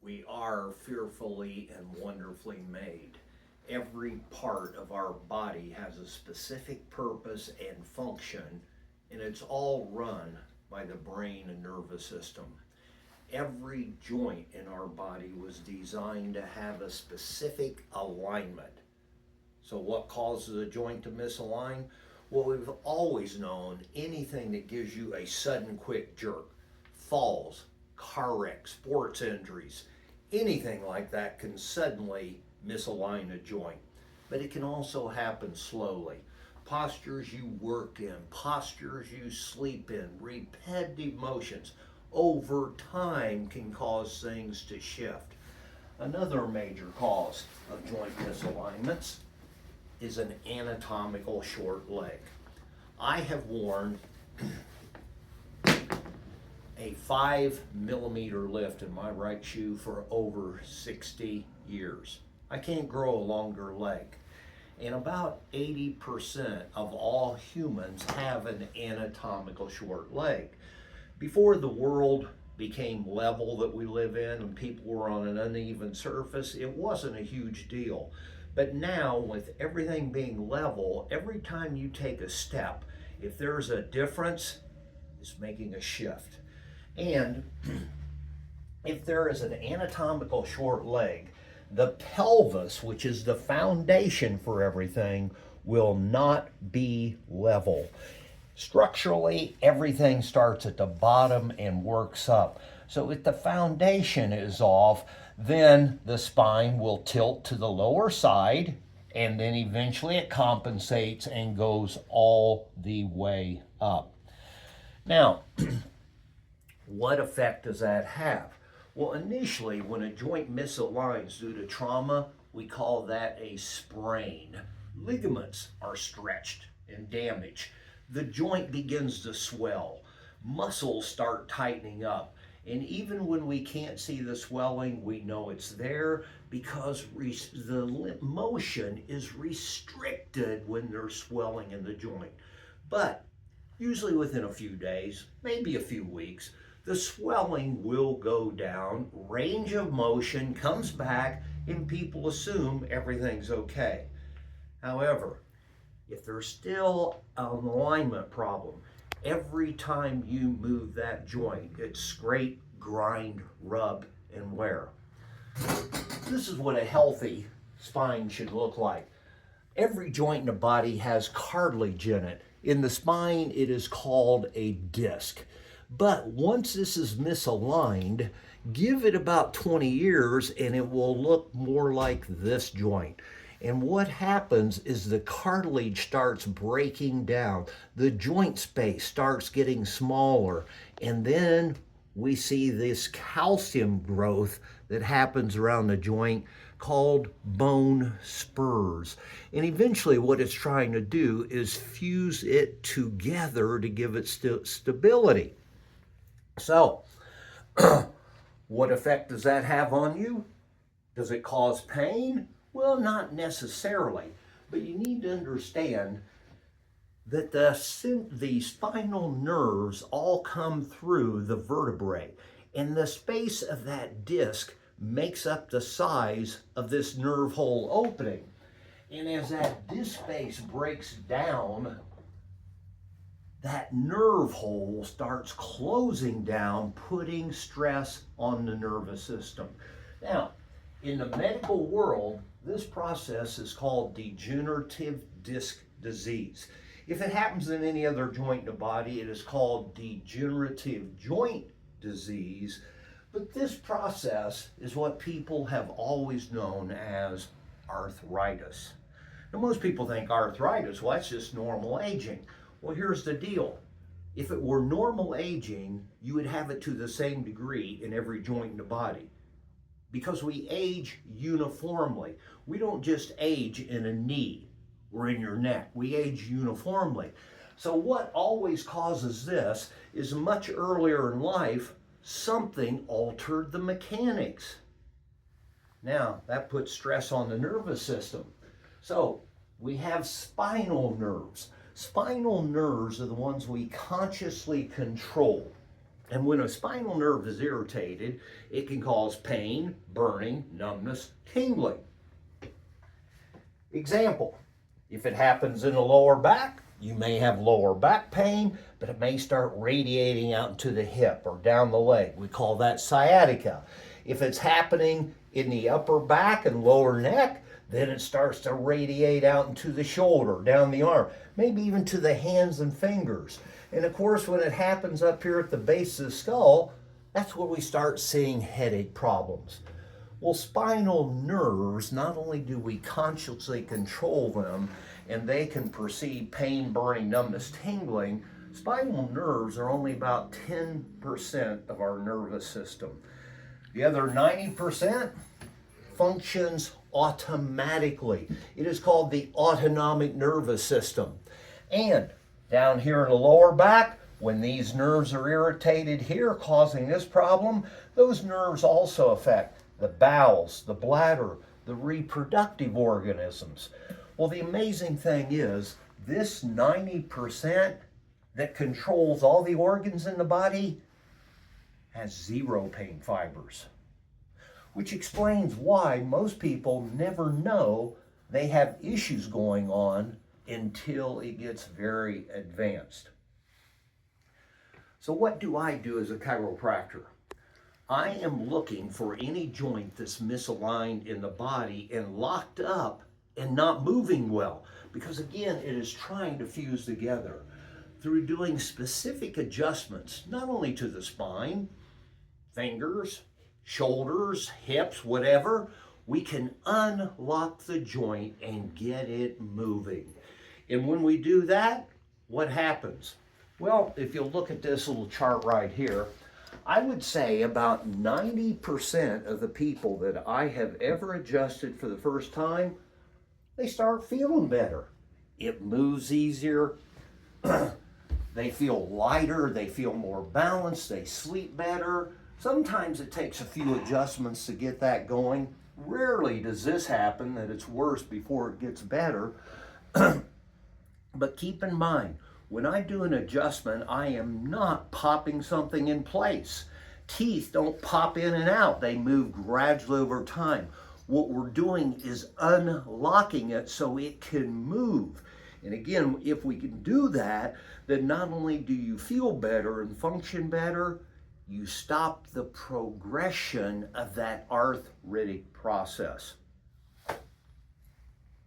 We are fearfully and wonderfully made. Every part of our body has a specific purpose and function, and it's all run by the brain and nervous system. Every joint in our body was designed to have a specific alignment. So, what causes a joint to misalign? Well, we've always known anything that gives you a sudden quick jerk, falls, car wrecks, sports injuries, anything like that can suddenly misalign a joint. But it can also happen slowly. Postures you work in, postures you sleep in, repetitive motions over time can cause things to shift. Another major cause of joint misalignments is an anatomical short leg. I have worn a 5 millimeter lift in my right shoe for over 60 years. I can't grow a longer leg. And about 80% of all humans have an anatomical short leg. Before the world became level that we live in and people were on an uneven surface, it wasn't a huge deal. But now, with everything being level, every time you take a step, if there's a difference, it's making a shift. And if there is an anatomical short leg, the pelvis, which is the foundation for everything, will not be level. Structurally, everything starts at the bottom and works up. So if the foundation is off, then the spine will tilt to the lower side, and then eventually it compensates and goes all the way up. Now, what effect does that have? Well, initially, when a joint misaligns due to trauma, we call that a sprain. Ligaments are stretched and damaged. The joint begins to swell. Muscles start tightening up. And even when we can't see the swelling, we know it's there because the motion is restricted when there's swelling in the joint. But usually within a few days, maybe a few weeks, the swelling will go down, range of motion comes back, and people assume everything's okay. However, if there's still an alignment problem, every time you move that joint, it's scrape, grind, rub, and wear. This is what a healthy spine should look like. Every joint in the body has cartilage in it. In the spine, it is called a disc. But once this is misaligned, give it about 20 years and it will look more like this joint. And what happens is the cartilage starts breaking down. The joint space starts getting smaller. And then we see this calcium growth that happens around the joint called bone spurs. And eventually what it's trying to do is fuse it together to give it stability. So, what effect does that have on you? Does it cause pain? Well, not necessarily, but you need to understand that the spinal nerves all come through the vertebrae, and the space of that disc makes up the size of this nerve hole opening. And as that disc space breaks down, that nerve hole starts closing down, putting stress on the nervous system. Now, in the medical world, this process is called degenerative disc disease. If it happens in any other joint in the body, it is called degenerative joint disease. But this process is what people have always known as arthritis. Now, most people think arthritis, well, that's just normal aging. Well, here's the deal. If it were normal aging, you would have it to the same degree in every joint in the body. Because we age uniformly. We don't just age in a knee or in your neck. We age uniformly. So what always causes this is much earlier in life, something altered the mechanics. Now, that puts stress on the nervous system. So we have spinal nerves. Spinal nerves are the ones we consciously control. And when a spinal nerve is irritated, it can cause pain, burning, numbness, tingling. Example, if it happens in the lower back, you may have lower back pain, but it may start radiating out into the hip or down the leg. We call that sciatica. If it's happening in the upper back and lower neck, then it starts to radiate out into the shoulder, down the arm, maybe even to the hands and fingers. And of course, when it happens up here at the base of the skull, that's where we start seeing headache problems. Well, spinal nerves, not only do we consciously control them and they can perceive pain, burning, numbness, tingling, spinal nerves are only about 10% of our nervous system. The other 90% functions automatically. It is called the autonomic nervous system. And down here in the lower back, when these nerves are irritated here, causing this problem, those nerves also affect the bowels, the bladder, the reproductive organisms. Well, the amazing thing is, this 90% that controls all the organs in the body has zero pain fibers, which explains why most people never know they have issues going on until it gets very advanced. So what do I do as a chiropractor? I am looking for any joint that's misaligned in the body and locked up and not moving well, because again, it is trying to fuse together. Through doing specific adjustments, not only to the spine, fingers, shoulders, hips, whatever, we can unlock the joint and get it moving. And when we do that, what happens? Well, if you'll look at this little chart right here, I would say about 90% of the people that I have ever adjusted for the first time, they start feeling better. It moves easier. They feel lighter. They feel more balanced. They sleep better. Sometimes it takes a few adjustments to get that going. Rarely does this happen, that it's worse before it gets better. But keep in mind, when I do an adjustment, I am not popping something in place. Teeth don't pop in and out. They move gradually over time. What we're doing is unlocking it so it can move. And again, if we can do that, then not only do you feel better and function better, you stop the progression of that arthritic process.